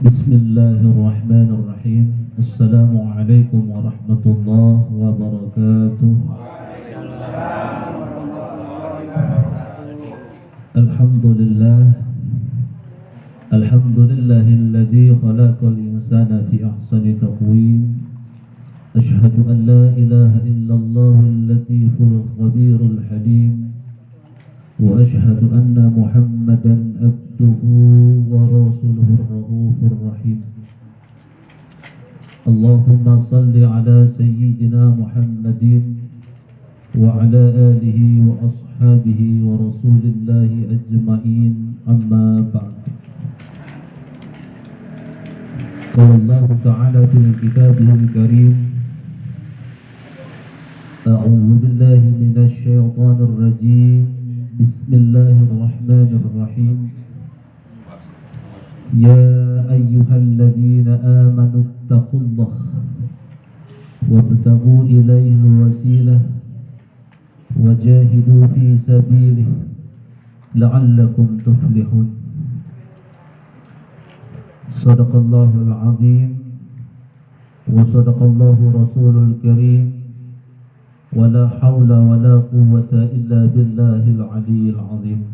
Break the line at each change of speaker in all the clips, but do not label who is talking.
Bismillahirrahmanirrahim. Assalamualaikum warahmatullahi wabarakatuh. Alhamdulillah. Alhamdulillahilladzi khalaqal insana fi ahsani taqwim. Ashhadu an la ilaha illallahul latiful khabirul halim. Wa ashhadu anna Muhammadan abduhu wa rasuluhur raufur rahim. Allahumma salli ala sayyidina Muhammadin wa ala alihi wa ashabihi wa rasulillahi ajma'in, amma ba'd. Qala Allah ta'ala fi kitabihil karim, a'udzu billahi minasy syaithanir rajim. Bismillahirrahmanirrahim. Ya ayyuhalladzina amanu taqullaha wabtaghu ilaihil wasilah wajahidu fi sabilihi la'allakum tuflihun. Sadaqallahul azim wa sadaqallahu rasulul karim. Wala hawla wala quwwata illa billahil aliyyil azim.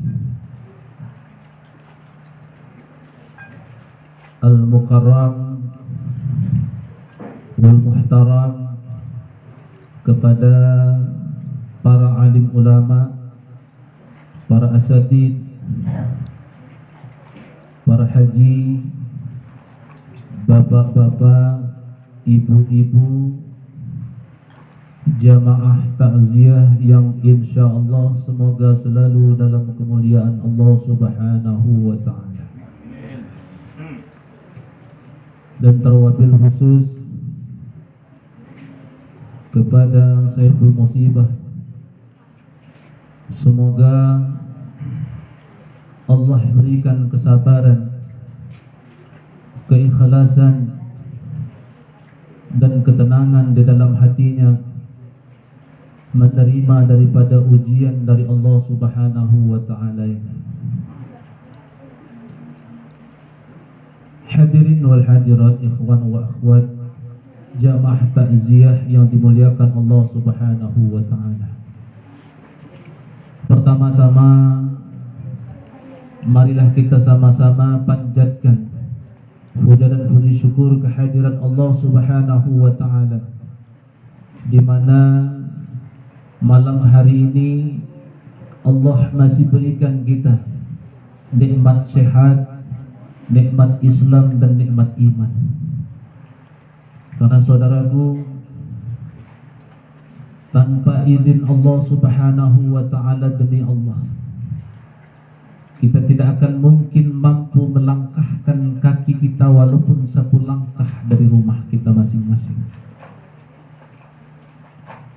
Al-mukarram wal muhtaram, kepada para alim ulama, para asatid, para haji, bapak-bapak, ibu-ibu, jamaah takziah yang insyaallah semoga selalu dalam kemuliaan Allah Subhanahu wa ta'ala. Dan terwabil khusus kepada Saiful Musibah, semoga Allah berikan kesabaran, keikhlasan dan ketenangan di dalam hatinya menerima daripada ujian dari Allah Subhanahu wa ta'ala ini. Hadirin wal hadirat, ikhwan wa akhwat, jamaah takziah yang dimuliakan Allah Subhanahu wa ta'ala. Pertama-tama, marilah kita sama-sama panjatkan puja dan puji syukur kehadirat Allah Subhanahu wa ta'ala, di mana malam hari ini Allah masih berikan kita nikmat sehat, nikmat Islam dan nikmat iman. Karena saudaraku, tanpa izin Allah Subhanahu wa ta'ala, demi Allah, kita tidak akan mungkin mampu melangkahkan kaki kita walaupun satu langkah dari rumah kita masing-masing.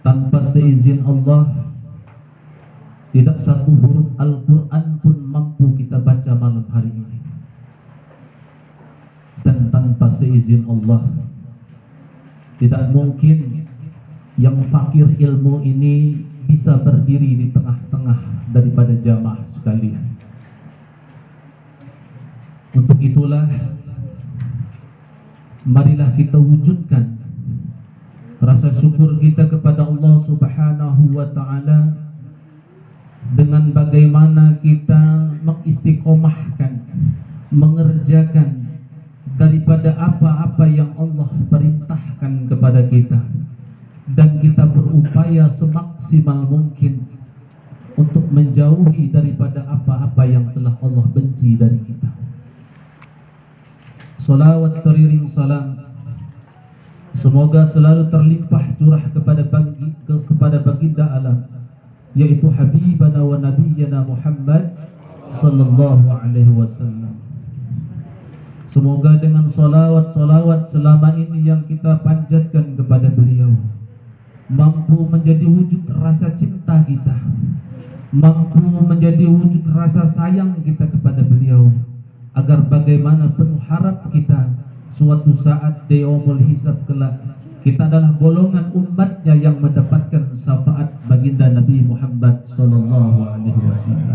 Tanpa seizin Allah, tidak satu huruf Al-Quran pun mampu kita baca malam hari ini. Dan tanpa seizin Allah, tidak mungkin yang fakir ilmu ini bisa berdiri di tengah-tengah daripada jamaah sekalian. Untuk itulah, marilah kita wujudkan rasa syukur kita kepada Allah Subhanahu wa ta'ala dengan bagaimana kita mengistiqomahkan, mengerjakan daripada apa-apa yang Allah perintahkan kepada kita, dan kita berupaya semaksimal mungkin untuk menjauhi daripada apa-apa yang telah Allah benci dari kita. Salawat teriring salam semoga selalu terlimpah curah kepada baginda alam, yaitu Habibana wa Nabiyyana Muhammad sallallahu alaihi wasallam. Semoga dengan salawat selama ini yang kita panjatkan kepada beliau mampu menjadi wujud rasa cinta kita, mampu menjadi wujud rasa sayang kita kepada beliau, agar bagaimanapun harap kita suatu saat di yaumul hisab kelak, kita adalah golongan umatnya yang mendapatkan syafaat baginda Nabi Muhammad sallallahu alaihi wasallam.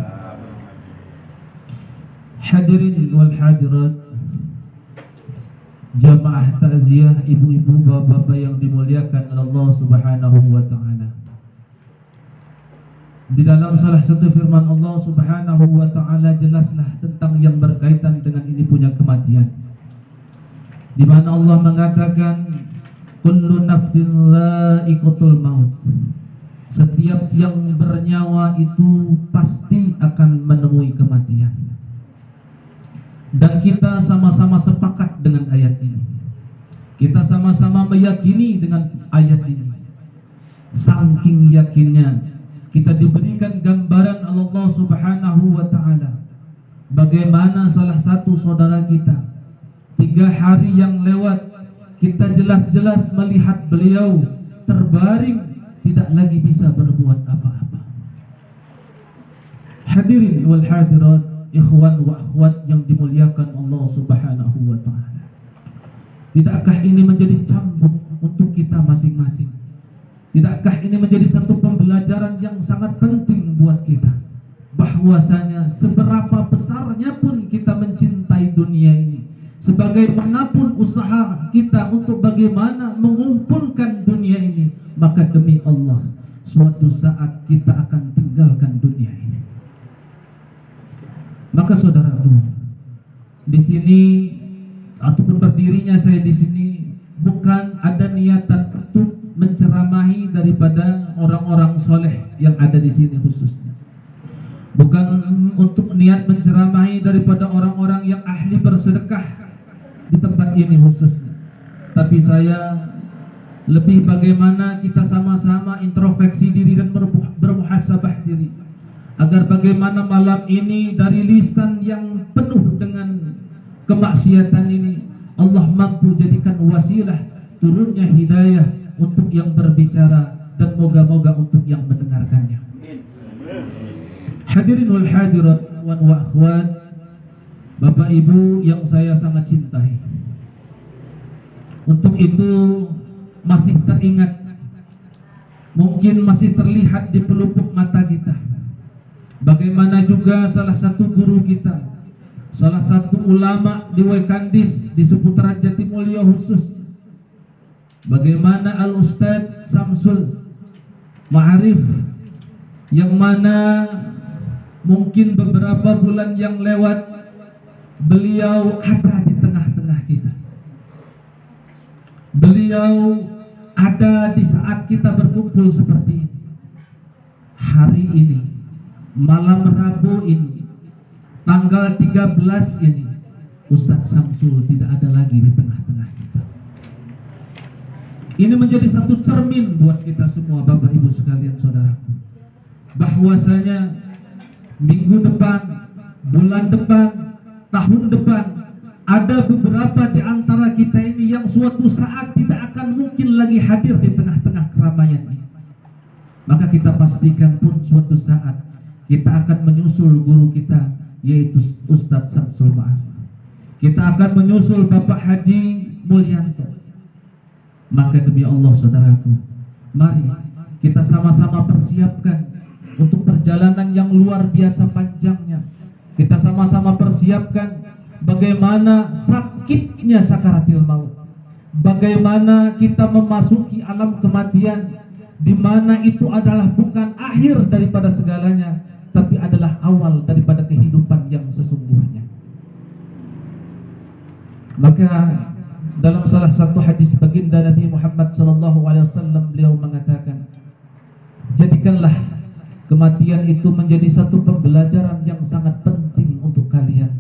Hadirin wal hadirat, Jamaah takziah, ibu-ibu, bapak-bapak yang dimuliakan oleh Allah Subhanahu wa taala. Di dalam salah satu firman Allah Subhanahu wa taala jelaslah tentang yang berkaitan dengan ini punya kematian. Di mana Allah mengatakan kullu nafsin dha'iqatul maut. Setiap yang bernyawa itu pasti akan menemui kematian. Dan kita sama-sama sepakat dengan ayat ini. Kita sama-sama meyakini dengan ayat ini. Saking yakinnya kita diberikan gambaran Allah Subhanahu wa taala bagaimana salah satu saudara kita 3 hari yang lewat kita jelas-jelas melihat beliau terbaring, tidak lagi bisa berbuat apa-apa. Hadirin wal hadirat, ikhwan wa akhwat yang dimuliakan Allah Subhanahu wa taala. Tidakkah ini menjadi cambuk untuk kita masing-masing? Tidakkah ini menjadi satu pembelajaran yang sangat penting buat kita, bahwasanya seberapa besarnya pun kita mencintai dunia ini, sebagaimanapun usaha kita untuk bagaimana mengumpulkan dunia ini, maka demi Allah suatu saat kita akan tinggalkan dunia ini. Maka saudaraku, di sini ataupun berdirinya saya di sini bukan ada niatan untuk menceramahi daripada orang-orang soleh yang ada di sini khususnya. Bukan untuk niat menceramahi daripada orang-orang yang ahli bersedekah di tempat ini khususnya. Tapi saya lebih bagaimana kita sama-sama introspeksi diri dan bermuhasabah diri, agar bagaimana malam ini dari lisan yang penuh dengan kemaksiatan ini Allah mampu jadikan wasilah turunnya hidayah untuk yang berbicara dan moga-moga untuk yang mendengarkannya. Hadirin wal hadirat wan wa akhwat, Bapak Ibu yang saya sangat cintai. Untuk itu masih teringat, mungkin masih terlihat di pelupuk mata kita, bagaimana juga salah satu guru kita, salah satu ulama di Wekandis di seputaran Jatimulyo khusus, bagaimana Al-Ustadz Samsul Ma'arif, yang mana mungkin beberapa bulan yang lewat beliau ada di tengah-tengah kita. Beliau ada di saat kita berkumpul seperti ini. Hari ini, malam Rabu ini, tanggal 13 ini, Ustadz Samsul tidak ada lagi di tengah-tengah kita. Ini menjadi satu cermin buat kita semua, Bapak Ibu sekalian, saudaraku, bahwasanya minggu depan, bulan depan, tahun depan, ada beberapa di antara kita ini yang suatu saat tidak akan mungkin lagi hadir di tengah-tengah keramaian ini. Maka kita pastikan pun suatu saat kita akan menyusul guru kita, yaitu Ustadz Samsul Ma'arif. Kita akan menyusul Bapak Haji Mulyanto. Maka demi Allah saudaraku, mari kita sama-sama persiapkan untuk perjalanan yang luar biasa panjangnya. Kita sama-sama persiapkan bagaimana sakitnya sakaratil maut, bagaimana kita memasuki alam kematian, di mana itu adalah bukan akhir daripada segalanya, tapi adalah awal daripada kehidupan yang sesungguhnya. Maka dalam salah satu hadis baginda Nabi Muhammad SAW, beliau mengatakan, jadikanlah kematian itu menjadi satu pembelajaran yang sangat penting untuk kalian,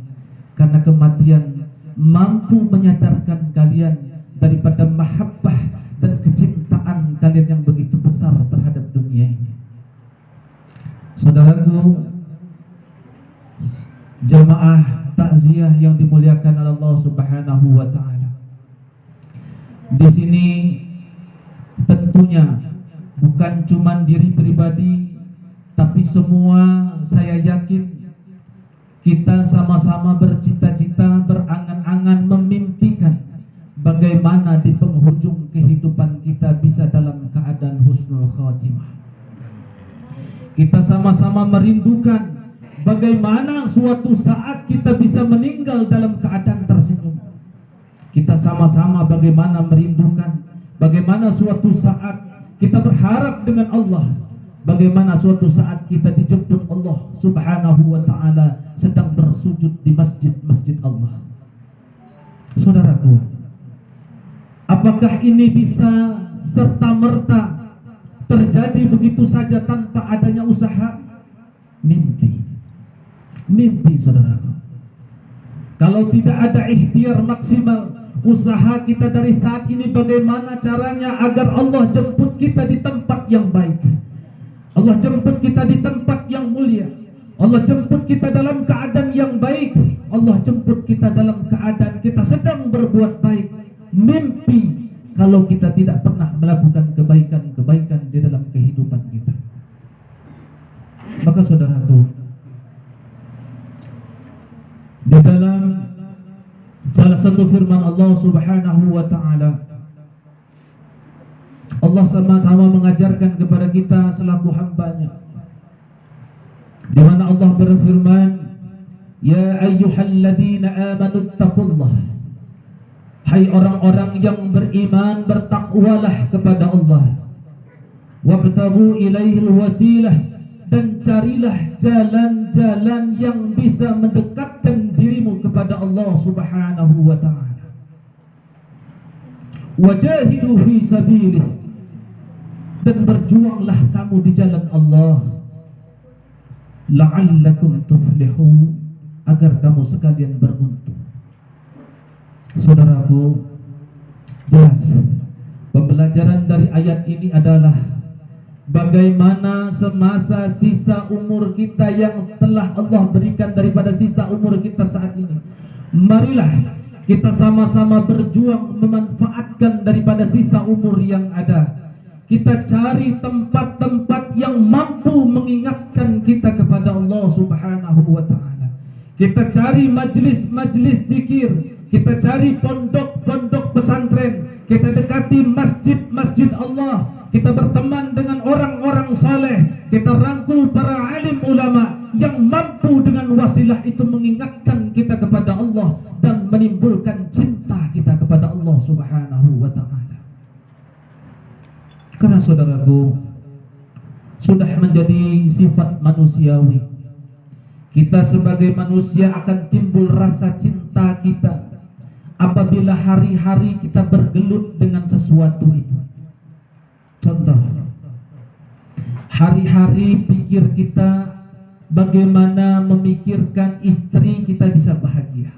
karena kematian mampu menyadarkan kalian daripada mahabbah dan kecintaan kalian yang begitu besar terhadap dunia ini. Saudaraku, jamaah takziah yang dimuliakan oleh Allah Subhanahu wa taala, di sini tentunya bukan cuma diri pribadi, tapi semua saya yakin kita sama-sama bercita-cita, berangan-angan, memimpikan bagaimana di penghujung kehidupan kita bisa dalam keadaan husnul khatimah. Kita sama-sama merindukan bagaimana suatu saat kita bisa meninggal dalam keadaan tersenyum. Kita sama-sama bagaimana merindukan, bagaimana suatu saat kita berharap dengan Allah, bagaimana suatu saat kita dijemput Allah Subhanahu wa ta'ala sedang bersujud di masjid-masjid Allah. Saudaraku, apakah ini bisa serta-merta terjadi begitu saja tanpa adanya usaha? Mimpi saudaraku. Kalau tidak ada ikhtiar maksimal, usaha kita dari saat ini bagaimana caranya agar Allah jemput kita di tempat yang baik, Allah jemput kita di tempat yang mulia, Allah jemput kita dalam keadaan yang baik, Allah jemput kita dalam keadaan kita sedang berbuat baik. Mimpi kalau kita tidak pernah melakukan kebaikan-kebaikan di dalam kehidupan kita. Maka saudaraku, di dalam salah satu firman Allah Subhanahu wa ta'ala, Allah sama-sama mengajarkan kepada kita selaku hambanya, di mana Allah berfirman, ya ayyuhalladzina amanu taqullah, hai orang-orang yang beriman, bertakwalah kepada Allah, wabtaghu ilaihil wasilah, dan carilah jalan-jalan yang bisa mendekatkan dirimu kepada Allah Subhanahu wa ta'ala. Wajahidu fi sabilih, dan berjuanglah kamu di jalan Allah, la'allakum tuflihun, agar kamu sekalian beruntung. Saudaraku, jelas pembelajaran dari ayat ini adalah bagaimana semasa sisa umur kita yang telah Allah berikan daripada sisa umur kita saat ini, marilah kita sama-sama berjuang memanfaatkan daripada sisa umur yang ada. Kita cari tempat-tempat yang mampu mengingatkan kita kepada Allah Subhanahu wa ta'ala. Kita cari majlis-majlis zikir, kita cari pondok-pondok pesantren, kita dekati masjid-masjid Allah, kita berteman dengan orang-orang saleh, kita rangkul para alim ulama yang mampu dengan wasilah itu mengingatkan kita kepada Allah dan menimbulkan cinta kita kepada Allah Subhanahu wa ta'ala. Karena saudaraku, sudah menjadi sifat manusiawi, kita sebagai manusia akan timbul rasa cinta kita apabila hari-hari kita bergelut dengan sesuatu itu. Contoh, hari-hari pikir kita bagaimana memikirkan istri kita bisa bahagia,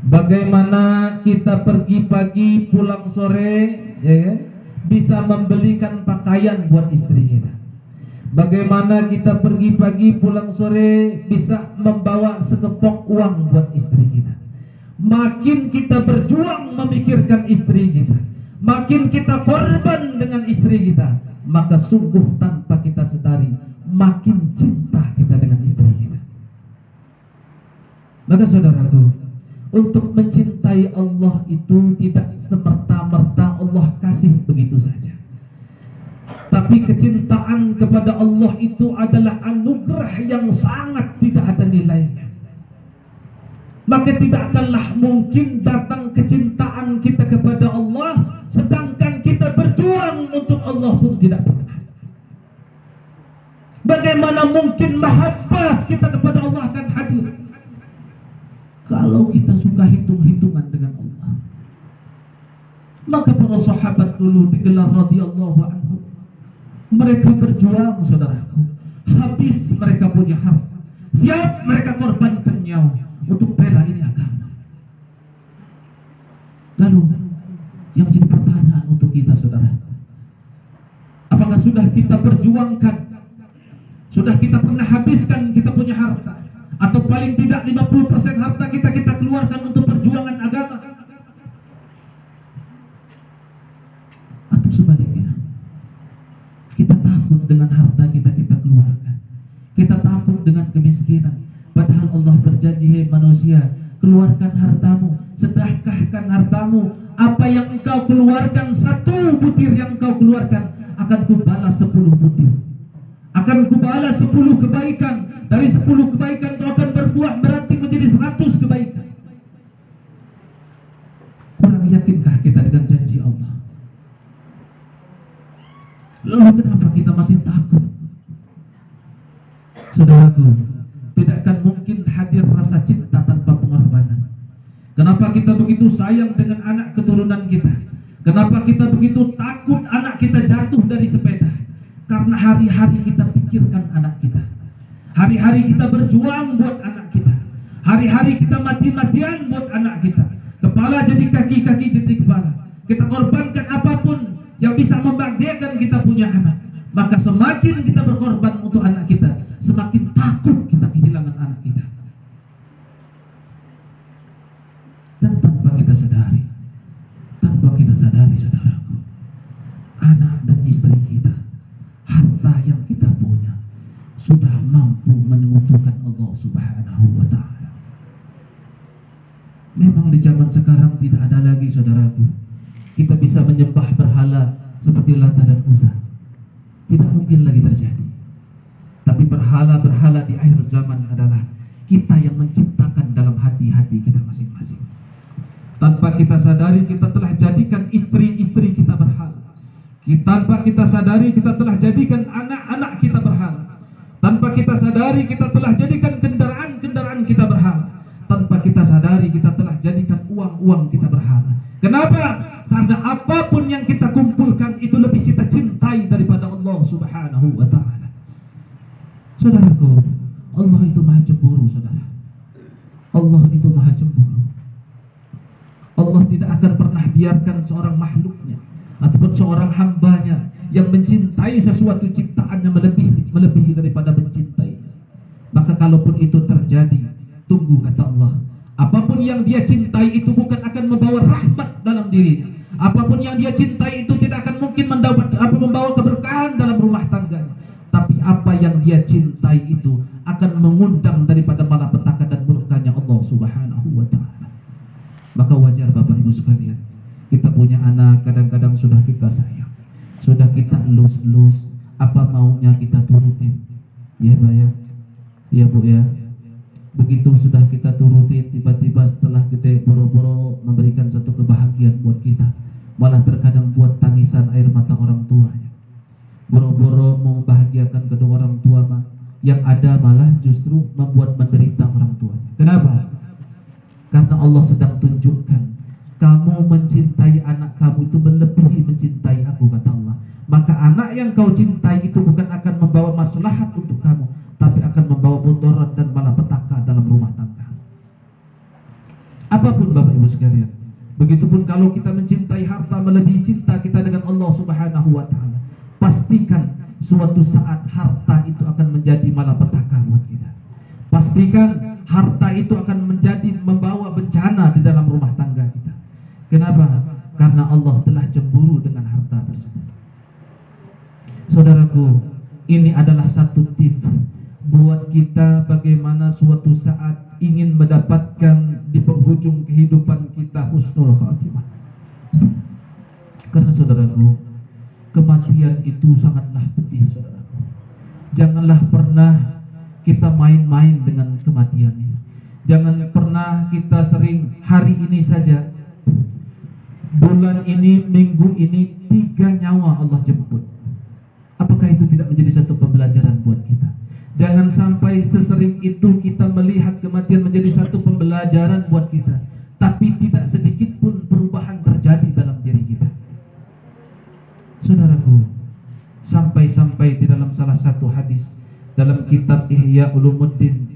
bagaimana kita pergi pagi pulang sore, ya kan? Bisa membelikan pakaian buat istri kita, bagaimana kita pergi pagi pulang sore bisa membawa sekepok uang buat istri kita. Makin kita berjuang memikirkan istri kita, makin kita korban dengan istri kita, maka sungguh tanpa kita sadari makin cinta kita dengan istri kita. Maka saudaraku, untuk mencintai Allah itu tidak semerta-merta Allah kasih begitu saja, tapi kecintaan kepada Allah itu adalah anugerah yang sangat tidak ada nilainya. Maka tidak akanlah mungkin datang kecintaan kita kepada Allah sedangkan kita berjuang untuk Allah pun tidak pernah. Bagaimana mungkin mahabbah kita kepada Allah akan hadir kalau kita suka hitung-hitungan dengan Allah? Maka para sahabat dulu digelar radhiyallahu anhu, mereka berjuang saudaraku, habis mereka punya harta, siap mereka korbankan nyawa untuk bela ini agama. Lalu yang jadi pertanyaan untuk kita saudara, apakah sudah kita perjuangkan, sudah kita pernah habiskan kita punya harta, atau paling tidak 50% harta kita keluarkan untuk perjuangan agama? Atau sebaliknya, kita takut dengan harta kita keluarkan, kita takut dengan kemiskinan, padahal Allah berjanji, hei manusia, keluarkan hartamu, sedekahkan hartamu, apa yang engkau keluarkan, 1 butir yang engkau keluarkan akan kubalas 10 butir, akan kubalas 10 kebaikan. Dari 10 kebaikan itu akan berbuah berarti menjadi 100 kebaikan. Yakinkah kita dengan janji Allah? Lalu kenapa kita masih takut? Saudaraku, tidak akan mungkin hadir rasa cinta tanpa pengorbanan. Kenapa kita begitu sayang dengan anak keturunan kita? Kenapa kita begitu takut anak kita jatuh dari sepeda? Karena hari-hari kita pikirkan anak kita. Hari-hari kita berjuang buat anak kita. Hari-hari kita mati-matian buat anak kita. Kepala jadi kaki, kaki jadi kepala. Kita korbankan apapun yang bisa membahagiakan kita punya anak. Maka semakin kita berkorban untuk anak kita, semakin takut kita kehilangan anak kita. Dan tanpa kita sadari, saudaraku, anak dan istri kita, harta yang kita punya, sudah mampu menyekutukan Allah Subhanahu wa Ta'ala. Memang di zaman sekarang tidak ada lagi, saudaraku, kita bisa menyembah berhala seperti Lata dan Uzza. Tidak mungkin lagi terjadi. Tapi berhala-berhala di akhir zaman adalah kita yang menciptakan dalam hati-hati kita masing-masing. Tanpa kita sadari, kita telah jadikan istri-istri kita berhala. Tanpa kita sadari, kita telah jadikan anak-anak kita berhala. Tanpa kita sadari, kita telah jadikan kendaraan-kendaraan kita berhala. Tanpa kita sadari, kita telah jadikan uang-uang kita berhala. Kenapa? Karena apapun yang kita kumpulkan itu lebih kita cintai daripada Allah Subhanahu wa Ta'ala. Saudaraku, Allah itu maha cemburu, saudara. Allah itu maha cemburu. Allah tidak akan pernah biarkan seorang makhluknya ataupun seorang hambanya yang mencintai sesuatu ciptaannya melebihi daripada mencintainya. Maka kalaupun itu terjadi, tunggu, kata Allah, apapun yang dia cintai itu bukan akan membawa rahmat dalam dirinya. Apapun yang dia cintai itu tidak akan mungkin membawa keberkahan dalam rumah tangganya. Tapi apa yang dia cintai itu akan mengundang daripada malapetaka dan murkanya Allah Subhanahu wa Ta'ala. Maka wajar Bapak Ibu sekalian, kita punya anak kadang-kadang sudah kita sayang, sudah kita elus-elus, apa maunya kita turutin. Ya Pak ya, ya Bu ya. Begitu sudah kita turutin, tiba-tiba setelah kita boro-boro memberikan satu kebahagiaan buat kita, malah terkadang buat tangisan air mata orang tuanya. Boro-boro membahagiakan kedua orang tua, yang ada malah justru membuat menderita orang tuanya. Kenapa? Karena Allah sedang tunjukkan, kamu mencintai anak kamu itu melebihi mencintai aku, kata Allah. Maka anak yang kau cintai itu bukan akan membawa maslahat untuk kamu, tapi akan membawa mudarat dan malapetaka dalam rumah tangga. Apapun Bapak Ibu sekalian, begitupun kalau kita mencintai harta melebihi cinta kita dengan Allah Subhanahu wa Ta'ala, pastikan suatu saat harta itu akan menjadi malapetaka buat kita. Pastikan harta itu akan membawa bencana di dalam rumah tangga kita. Kenapa? Karena Allah telah cemburu dengan harta tersebut. Saudaraku, ini adalah satu tips buat kita bagaimana suatu saat ingin mendapatkan di penghujung kehidupan kita husnul khatimah. Karena saudaraku, kematian itu sangatlah pedih, saudaraku. Janganlah pernah kita main-main dengan kematian ini. Jangan pernah kita sering hari ini saja, bulan ini, minggu ini 3 nyawa Allah jemput. Apakah itu tidak menjadi satu pembelajaran buat kita? Jangan sampai sesering itu kita melihat kematian menjadi satu pembelajaran buat kita, tapi tidak sedikit pun perubahan terjadi dalam diri kita. Saudaraku, sampai-sampai di dalam salah satu hadis dalam kitab Ihya Ulumuddin,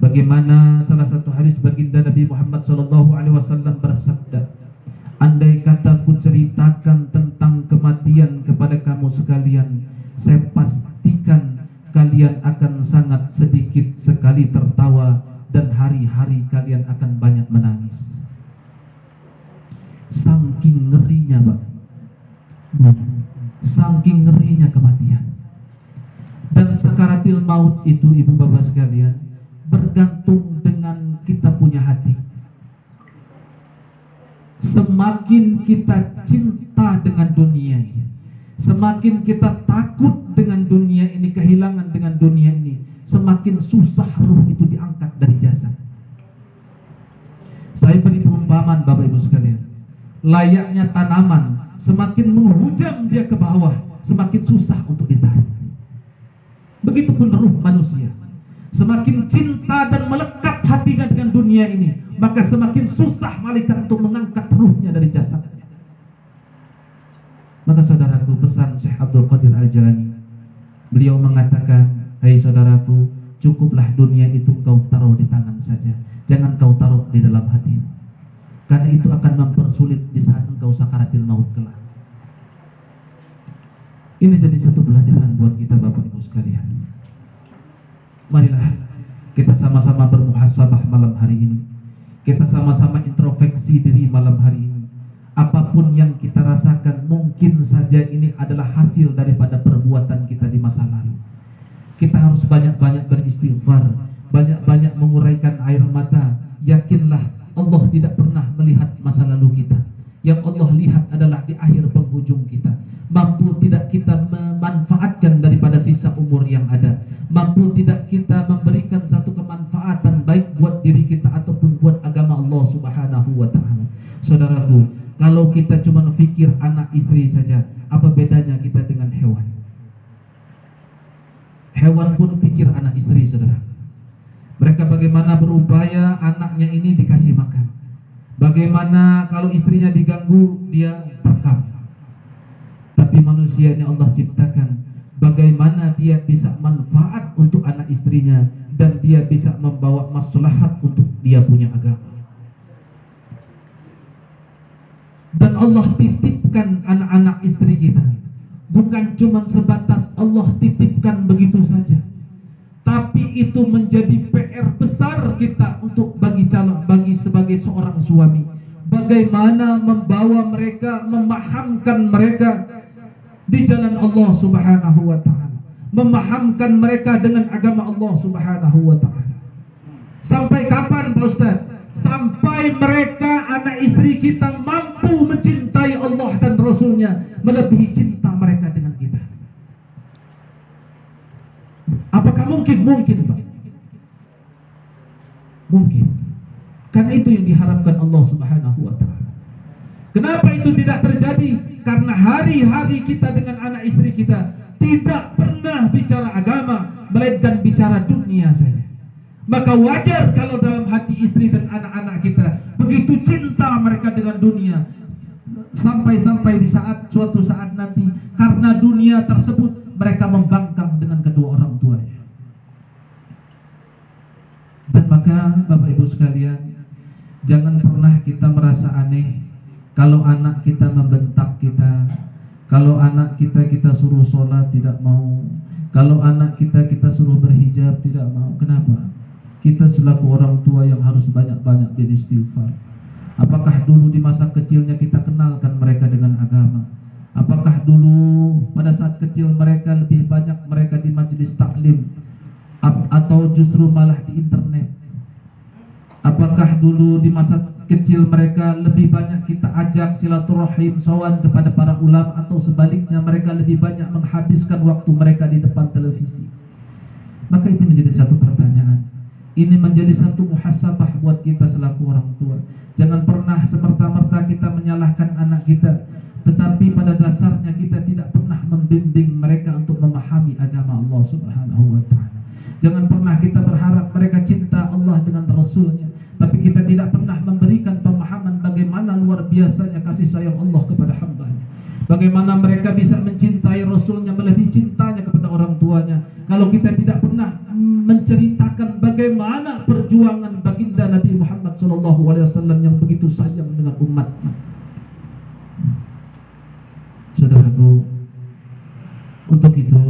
bagaimana salah satu hadis baginda Nabi Muhammad SAW bersabda, andai kata ku ceritakan tentang kematian kepada kamu sekalian, saya pastikan kalian akan sangat sedikit sekali tertawa dan hari-hari kalian akan banyak menangis. Saking ngerinya, Pak, saking ngerinya kematian. Dan sakaratil maut itu, ibu bapak sekalian, bergantung dengan kita punya hati. Semakin kita cinta dengan dunia ini, semakin kita takut dengan dunia ini, kehilangan dengan dunia ini, semakin susah ruh itu diangkat dari jasad. Saya beri perumpamaan Bapak Ibu sekalian. layaknya tanaman, semakin menghujam dia ke bawah, semakin susah untuk ditarik. Begitupun ruh manusia, semakin cinta dan melekat hatinya dengan dunia ini, maka semakin susah malaikat untuk mengangkat ruhnya dari jasad. Maka saudaraku, pesan Syekh Abdul Qadir Al-Jalani, beliau mengatakan, hai saudaraku, cukuplah dunia itu kau taruh di tangan saja, jangan kau taruh di dalam hati, karena itu akan mempersulit di saat engkau sakaratil maut kelak. Ini jadi satu pelajaran buat kita Bapak Ibu sekalian. Marilah kita sama-sama bermuhasabah malam hari ini. Kita sama-sama introspeksi diri malam hari ini. Apapun yang kita rasakan, mungkin saja ini adalah hasil daripada perbuatan kita di masa lalu. Kita harus banyak-banyak beristighfar, banyak-banyak menguraikan air mata. Yakinlah Allah tidak pernah melihat masa lalu kita. Yang Allah lihat adalah di akhir penghujung kita. Mampu tidak kita memanfaatkan daripada sisa umur yang ada? Mampu tidak kita memberikan satu kemanfaatan baik buat diri kita ataupun buat agama Allah Subhanahu wa ta'ala? Saudaraku, kalau kita cuma fikir anak istri saja, apa bedanya kita dengan hewan? Hewan pun pikir anak istri, saudara. Mereka bagaimana berupaya anaknya ini dikasih makan. Bagaimana kalau istrinya diganggu, dia terkam. Tapi manusia yang Allah ciptakan, bagaimana dia bisa manfaat untuk anak istrinya, dan dia bisa membawa maslahat untuk dia punya agama. Dan Allah titipkan anak-anak istri kita, bukan cuma sebatas Allah titipkan begitu saja, tapi itu menjadi PR besar kita untuk bagi sebagai seorang suami. Bagaimana membawa mereka, memahamkan mereka di jalan Allah Subhanahu wa ta'ala, memahamkan mereka dengan agama Allah Subhanahu wa ta'ala. Sampai kapan Pak Ustaz? Sampai mereka, anak istri kita, mampu mencintai Allah dan Rasulnya melebihi cinta mereka dengan kita. Apakah mungkin? Mungkin Pak. Mungkin. Karena itu yang diharapkan Allah Subhanahu wa ta'ala. Kenapa itu tidak terjadi? Karena hari-hari kita dengan anak istri kita tidak pernah bicara agama, melainkan bicara dunia saja. Maka wajar kalau dalam hati istri dan anak-anak kita begitu cinta mereka dengan dunia, sampai-sampai di suatu saat nanti karena dunia tersebut mereka membangkang dengan kedua orang tuanya. Dan maka Bapak Ibu sekalian, jangan pernah kita merasa aneh kalau anak kita membentak kita, kalau anak kita suruh sholat tidak mau, kalau anak kita suruh berhijab tidak mau. Kenapa? Kita selaku orang tua yang harus banyak-banyak beristighfar. Apakah dulu di masa kecilnya kita kenalkan mereka dengan agama? Apakah dulu pada saat kecil mereka lebih banyak mereka di majelis taklim, atau justru malah di internet? Apakah dulu di masa kecil mereka lebih banyak kita ajak silaturahim, sowan kepada para ulama, atau sebaliknya mereka lebih banyak menghabiskan waktu mereka di depan televisi? Maka itu menjadi satu pertanyaan. Ini menjadi satu muhasabah buat kita selaku orang tua. Jangan pernah semerta-merta kita menyalahkan anak kita, tetapi pada dasarnya kita tidak pernah membimbing mereka untuk memahami agama Allah Subhanahu wa ta'ala. Jangan pernah kita berharap mereka cinta Allah dengan Rasulnya, tapi kita tidak pernah memberikan pemahaman bagaimana luar biasanya kasih sayang Allah kepada hambanya. Bagaimana mereka bisa mencintai Rasulnya melebihi cintanya kepada orang tuanya, kalau kita tidak pernah menceritakan bagaimana perjuangan baginda Nabi Muhammad SAW yang begitu sayang dengan umatnya. Saudaraku, untuk itu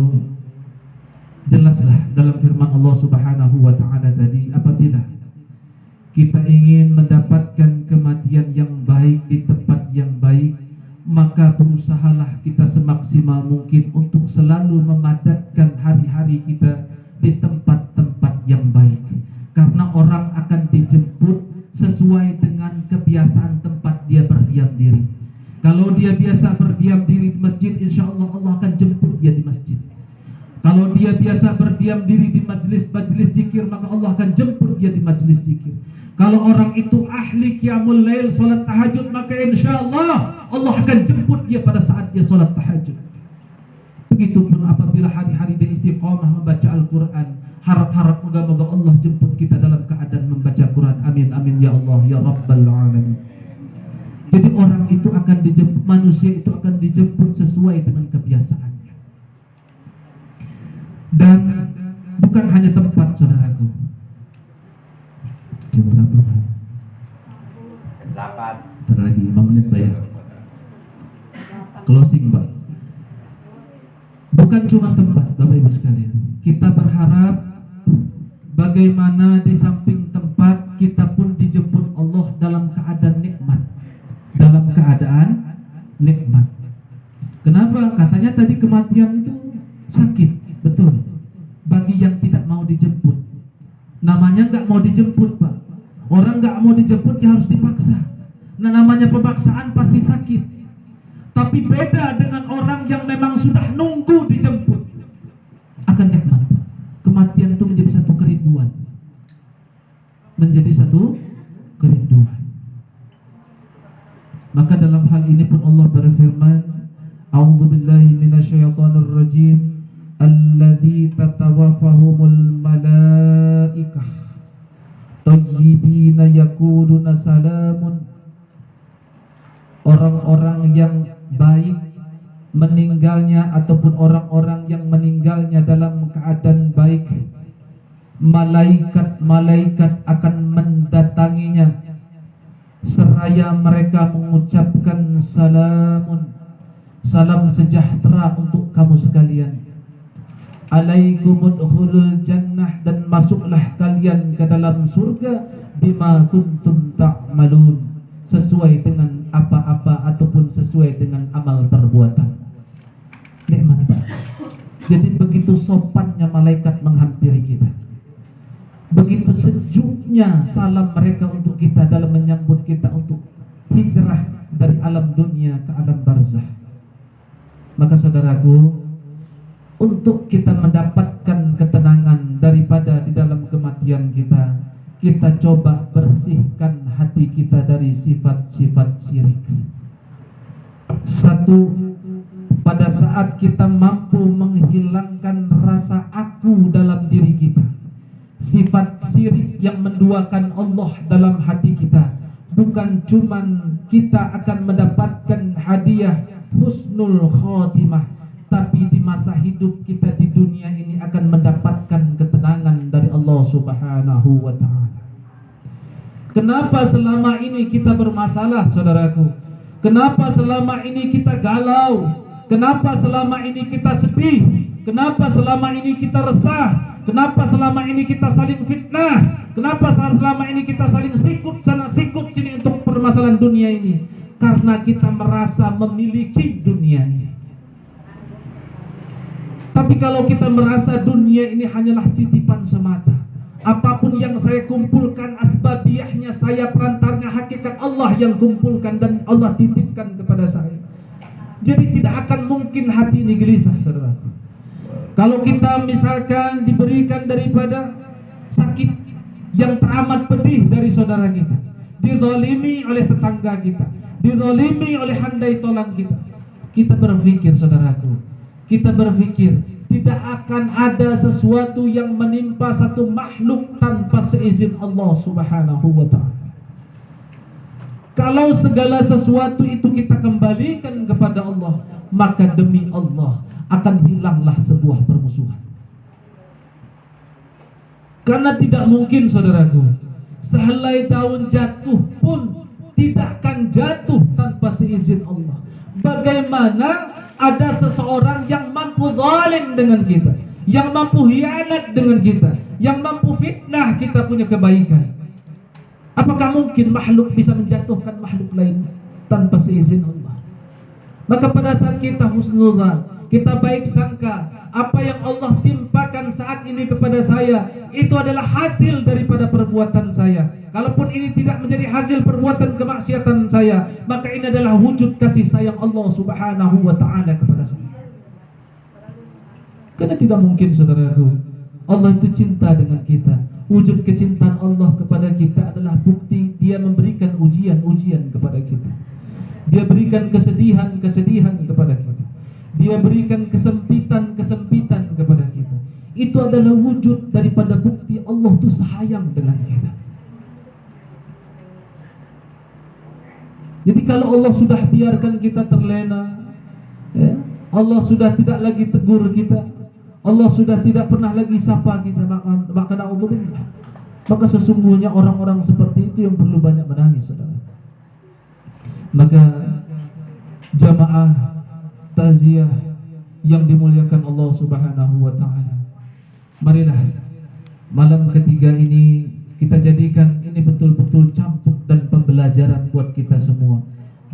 jelaslah dalam firman Allah Subhanahu wa ta'ala tadi, apabila kita ingin mendapatkan kematian yang baik di tempat yang baik, maka berusahalah kita semaksimal mungkin untuk selalu memadatkan hari-hari kita di tempat-tempat yang baik. Karena orang akan dijemput sesuai dengan kebiasaan tempat dia berdiam diri. Kalau dia biasa berdiam diri di masjid, insya Allah Allah akan jemput dia di masjid. Kalau dia biasa berdiam diri di majelis-majelis zikir, maka Allah akan jemput dia di majelis zikir. Kalau orang itu ahli qiyamul lail, salat tahajud, maka insya Allah Allah akan jemput dia pada saat dia salat tahajud. Begitupun apabila hari-hari dia istiqamah membaca Al-Quran, harap-harap moga-moga Allah jemput kita dalam keadaan membaca Quran. Amin amin ya Allah ya Rabbal Alamin. Jadi orang itu akan dijemput, manusia itu akan dijemput sesuai dengan kebiasaannya. Dan bukan hanya tempat, saudaraku. Jam berapa, Pak? 8. Bentar lagi 5 menit, Pak ya. Closing, Pak. Bukan cuma tempat, Bapak Ibu sekalian. Kita berharap bagaimana di samping tempat kita pun dijemput Allah dalam keadaan nikmat. Dalam keadaan nikmat. Kenapa? Katanya tadi kematian itu sakit. Betul. Bagi yang tidak mau dijemput, namanya nggak mau dijemput, Pak. Orang nggak mau dijemput ya harus dipaksa. Nah, namanya pemaksaan pasti sakit. Tapi beda dengan orang yang memang sudah nunggu dijemput, akan nikmat, Pak. Kematian itu menjadi satu kerinduan. Menjadi satu kerinduan. Maka dalam hal ini pun Allah berfirman, A'udzubillahi minasyaitonir rajim. Alladzi tatawaffahumul malaikah thayyibina yaquluna salamun. Orang-orang yang baik meninggalnya ataupun orang-orang yang meninggalnya dalam keadaan baik, malaikat-malaikat akan mendatanginya seraya mereka mengucapkan salamun, salam sejahtera untuk kamu sekalian. Alaikumudkhulul jannah, dan masuklah kalian ke dalam surga bima kuntum ta'malun, sesuai dengan apa-apa ataupun sesuai dengan amal perbuatan. Nikmat, Pak. Jadi begitu sopannya malaikat menghampiri kita, begitu sejuknya salam mereka untuk kita dalam menyambut kita untuk hijrah dari alam dunia ke alam barzah. Maka saudaraku, untuk kita mendapatkan ketenangan daripada di dalam kematian kita, kita coba bersihkan hati kita dari sifat-sifat syirik. Satu, pada saat kita mampu menghilangkan rasa aku dalam diri kita, sifat syirik yang menduakan Allah dalam hati kita, bukan cuman kita akan mendapatkan hadiah husnul khotimah, tapi di masa hidup kita di dunia ini akan mendapatkan ketenangan dari Allah Subhanahu wa ta'ala. Kenapa selama ini kita bermasalah, saudaraku? Kenapa selama ini kita galau? Kenapa selama ini kita sedih? Kenapa selama ini kita resah? Kenapa selama ini kita saling fitnah? Kenapa selama ini kita saling sikut sana sikut sini untuk permasalahan dunia ini? Karena kita merasa memiliki dunia ini. Tapi kalau kita merasa dunia ini hanyalah titipan semata, apapun yang saya kumpulkan asbabiyahnya, saya perantarnya, hakikat Allah yang kumpulkan dan Allah titipkan kepada saya. Jadi tidak akan mungkin hati ini gelisah, saudara. Kalau kita misalkan diberikan daripada sakit yang teramat pedih dari saudara kita, dizalimi oleh tetangga kita, dizalimi oleh handai tolan kita, kita berpikir, saudaraku, kita berpikir tidak akan ada sesuatu yang menimpa satu makhluk tanpa seizin Allah Subhanahu wa ta'ala. Kalau segala sesuatu itu kita kembalikan kepada Allah, maka demi Allah akan hilanglah sebuah permusuhan. Karena tidak mungkin, saudaraku, sehelai daun jatuh pun tidak akan jatuh tanpa seizin Allah. Bagaimana ada seseorang yang mampu zalim dengan kita, yang mampu hianat dengan kita, yang mampu fitnah kita punya kebaikan? Apakah mungkin makhluk bisa menjatuhkan makhluk lain tanpa seizin Allah? Maka pada saat kita husnuzan, kita baik sangka, apa yang Allah timpakan saat ini kepada saya, itu adalah hasil daripada perbuatan saya. Kalaupun ini tidak menjadi hasil perbuatan kemaksiatan saya, maka ini adalah wujud kasih sayang Allah Subhanahu wa ta'ala kepada saya. Karena tidak mungkin, saudaraku, Allah itu cinta dengan kita. Wujud kecintaan Allah kepada kita adalah bukti Dia memberikan ujian-ujian kepada kita. Dia berikan kesedihan-kesedihan kepada kita. Dia berikan kesempitan-kesempitan kepada kita. Itu adalah wujud daripada bukti Allah itu sayang dengan kita. Jadi kalau Allah sudah biarkan kita terlena, ya, Allah sudah tidak lagi tegur kita, Allah sudah tidak pernah lagi sapa kita, maka na'udzubillah, maka sesungguhnya orang-orang seperti itu yang perlu banyak menangis, saudara. Maka jamaah taziah yang dimuliakan Allah Subhanahu wa taala, marilah malam ketiga ini kita jadikan ini betul-betul campur dan pembelajaran buat kita semua,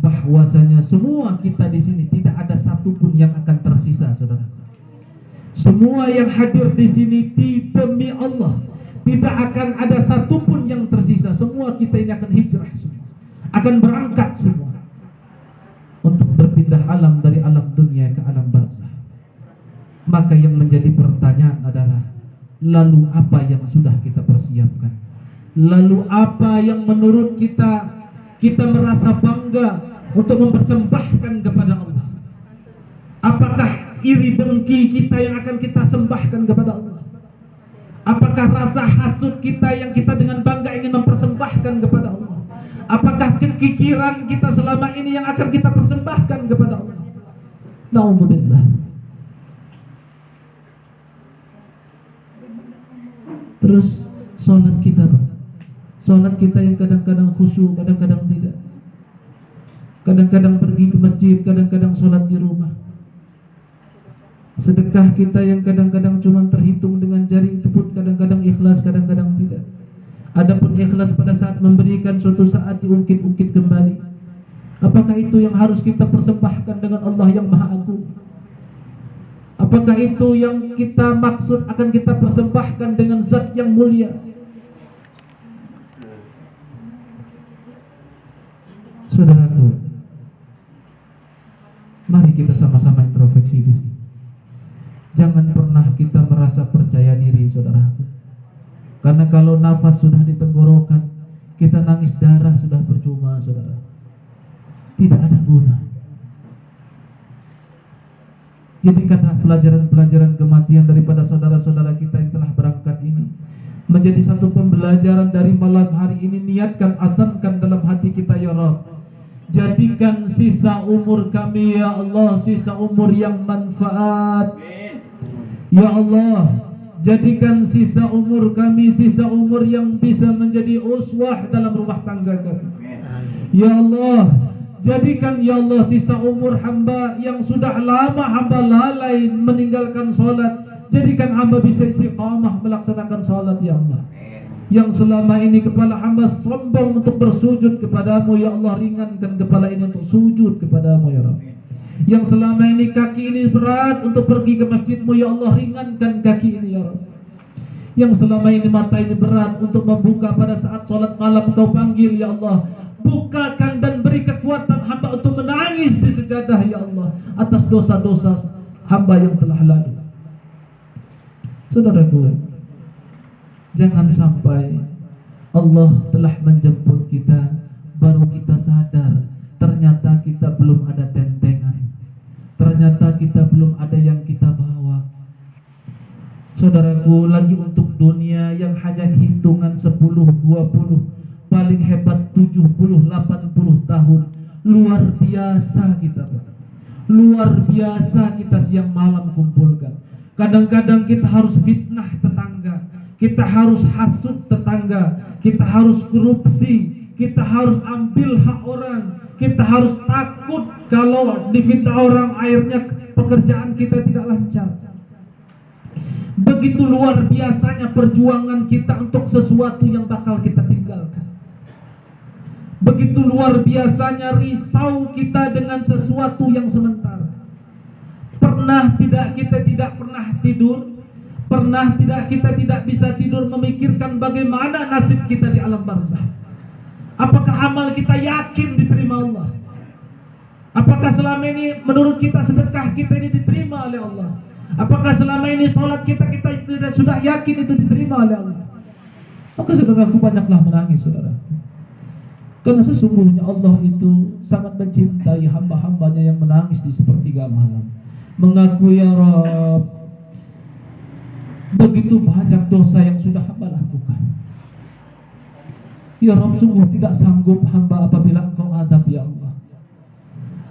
bahwasanya semua kita di sini tidak ada satupun yang akan tersisa, saudara. Semua yang hadir di sini demi Allah tidak akan ada satupun yang tersisa. Semua kita ini akan hijrah semua, akan berangkat semua untuk berpindah alam dari alam dunia ke alam barzah. Maka yang menjadi pertanyaan adalah, lalu apa yang sudah kita persiapkan? Lalu apa yang menurut kita merasa bangga untuk mempersembahkan kepada Allah? Apakah iri dengki kita yang akan kita sembahkan kepada Allah? Apakah rasa hasud kita yang kita dengan bangga ingin mempersembahkan kepada Allah? Apakah kekikiran kita selama ini yang akan kita persembahkan kepada Allah? Na'udzubillah. Terus sholat kita, Pak. Sholat kita yang kadang-kadang khusyuk, kadang-kadang tidak. Kadang-kadang pergi ke masjid, kadang-kadang sholat di rumah. Sedekah kita yang kadang-kadang cuma terhitung dengan jari, itu pun kadang-kadang ikhlas, kadang-kadang tidak. Adapun ikhlas pada saat memberikan, suatu saat diungkit-ungkit kembali. Apakah itu yang harus kita persembahkan dengan Allah yang Maha Agung? Apakah itu yang kita maksud akan kita persembahkan dengan zat yang mulia? Saudaraku, mari kita sama-sama introspeksi diri. Jangan pernah kita merasa percaya diri, saudaraku. Karena kalau nafas sudah di tenggorokan, kita nangis darah sudah percuma, saudara. Tidak ada guna. Jadikanlah pelajaran-pelajaran kematian daripada saudara-saudara kita yang telah berangkat ini menjadi satu pembelajaran dari malam hari ini. Niatkan, atamkan dalam hati kita, ya Rabb. Jadikan sisa umur kami, ya Allah, sisa umur yang manfaat. Ya Allah, jadikan sisa umur kami sisa umur yang bisa menjadi uswah dalam rumah tangga kami. Ya Allah, jadikan, ya Allah, sisa umur hamba yang sudah lama hamba lalai meninggalkan sholat, jadikan hamba bisa istiqamah melaksanakan sholat, ya Allah. Yang selama ini kepala hamba sombong untuk bersujud kepadamu, ya Allah, ringankan kepala ini untuk sujud kepadamu, ya Rabb. Yang selama ini kaki ini berat untuk pergi ke masjidmu, ya Allah, ringankan kaki ini, ya Rabb. Yang selama ini mata ini berat untuk membuka pada saat sholat malam Engkau panggil, ya Allah, bukakan dan beri kekuatan hamba untuk menangis di sejadah, ya Allah, atas dosa-dosa hamba yang telah lalu. Saudaraku, jangan sampai Allah telah menjemput kita, baru kita sadar ternyata kita belum ada tentengan, ternyata kita belum ada yang kita bawa. Saudaraku, lagi untuk dunia yang hanya hitungan 10, 20, paling hebat 70, 80 tahun. Luar biasa kita, luar biasa kita siang malam kumpulkan. Kadang-kadang kita harus fitnah tetangga, kita harus hasut tetangga, kita harus korupsi, kita harus ambil hak orang, kita harus takut kalau difitnah orang akhirnya pekerjaan kita tidak lancar. Begitu luar biasanya perjuangan kita untuk sesuatu yang bakal kita tinggalkan. Begitu luar biasanya risau kita dengan sesuatu yang sementara. Pernah tidak kita tidak pernah tidur? Pernah tidak kita tidak bisa tidur memikirkan bagaimana nasib kita di alam barzah? Apakah amal kita yakin diterima Allah? Apakah selama ini menurut kita sedekah kita ini diterima oleh Allah? Apakah selama ini sholat kita sudah yakin itu diterima oleh Allah? Maka saudaraku banyaklah menangis saudara. Karena sesungguhnya Allah itu sangat mencintai hamba-hambanya yang menangis di sepertiga malam. Mengaku, ya Rabb, begitu banyak dosa yang sudah hamba lakukan. Ya Rabb, sungguh tidak sanggup hamba apabila Engkau adab ya Allah.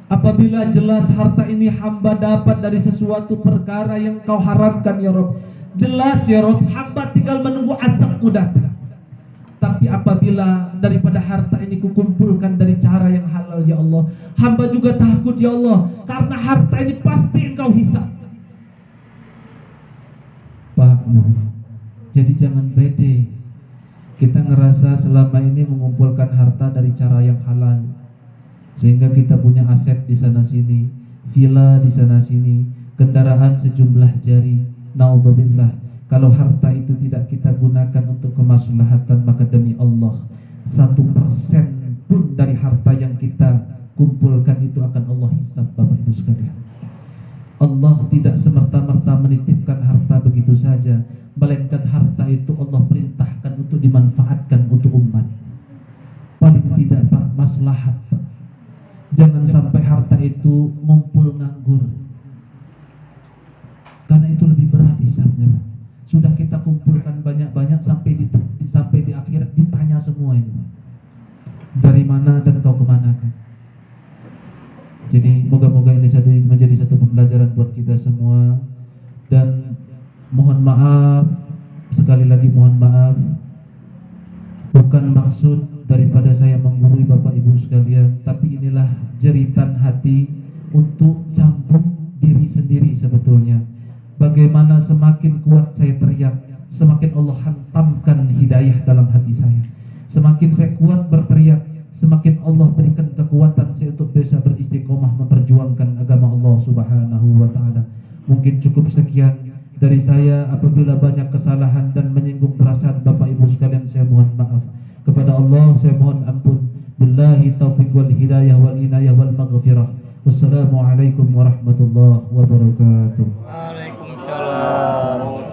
Apabila jelas harta ini hamba dapat dari sesuatu perkara yang Kau haramkan ya Rabb. Jelas ya Rabb, hamba tinggal menunggu azabmu datang. Tapi apabila daripada harta ini kukumpulkan dari cara yang halal ya Allah, hamba juga takut ya Allah, karena harta ini pasti Engkau hisab. Pak, jadi jangan pede. Kita ngerasa selama ini mengumpulkan harta dari cara yang halal, sehingga kita punya aset di sana sini, villa di sana sini, kendaraan sejumlah jari. Naudzubillah. Kalau harta itu tidak kita gunakan untuk kemaslahatan, maka demi Allah 1% pun dari harta yang kita kumpulkan itu akan Allah hisab, Bapak Ibu sekalian. Allah tidak semerta-merta menitipkan harta begitu saja, melainkan harta itu Allah perintahkan untuk dimanfaatkan untuk umat. Paling tidak Pak, maslahat Pak. Jangan sampai harta itu ngumpul nganggur, karena itu lebih berat hisabnya Pak. Sudah kita kumpulkan banyak-banyak sampai di akhirat ditanya semua itu, dari mana dan kau kemanakan. Jadi moga-moga ini menjadi satu pembelajaran buat kita semua. Dan mohon maaf, sekali lagi mohon maaf, bukan maksud daripada saya menggurui Bapak Ibu sekalian, tapi inilah jeritan hati untuk campur diri sendiri sebetulnya. Bagaimana semakin kuat saya teriak, semakin Allah hantamkan hidayah dalam hati saya. Semakin saya kuat berteriak, semakin Allah berikan kekuatan saya untuk bisa beristiqomah memperjuangkan agama Allah Subhanahu wa ta'ala. Mungkin cukup sekian dari saya. Apabila banyak kesalahan dan menyinggung perasaan Bapak Ibu sekalian, saya mohon maaf. Kepada Allah saya mohon ampun. Billahi taufiq wal hidayah wal inayah wal maghfirah. Wassalamualaikum warahmatullahi wabarakatuh.
Waalaikumsalam.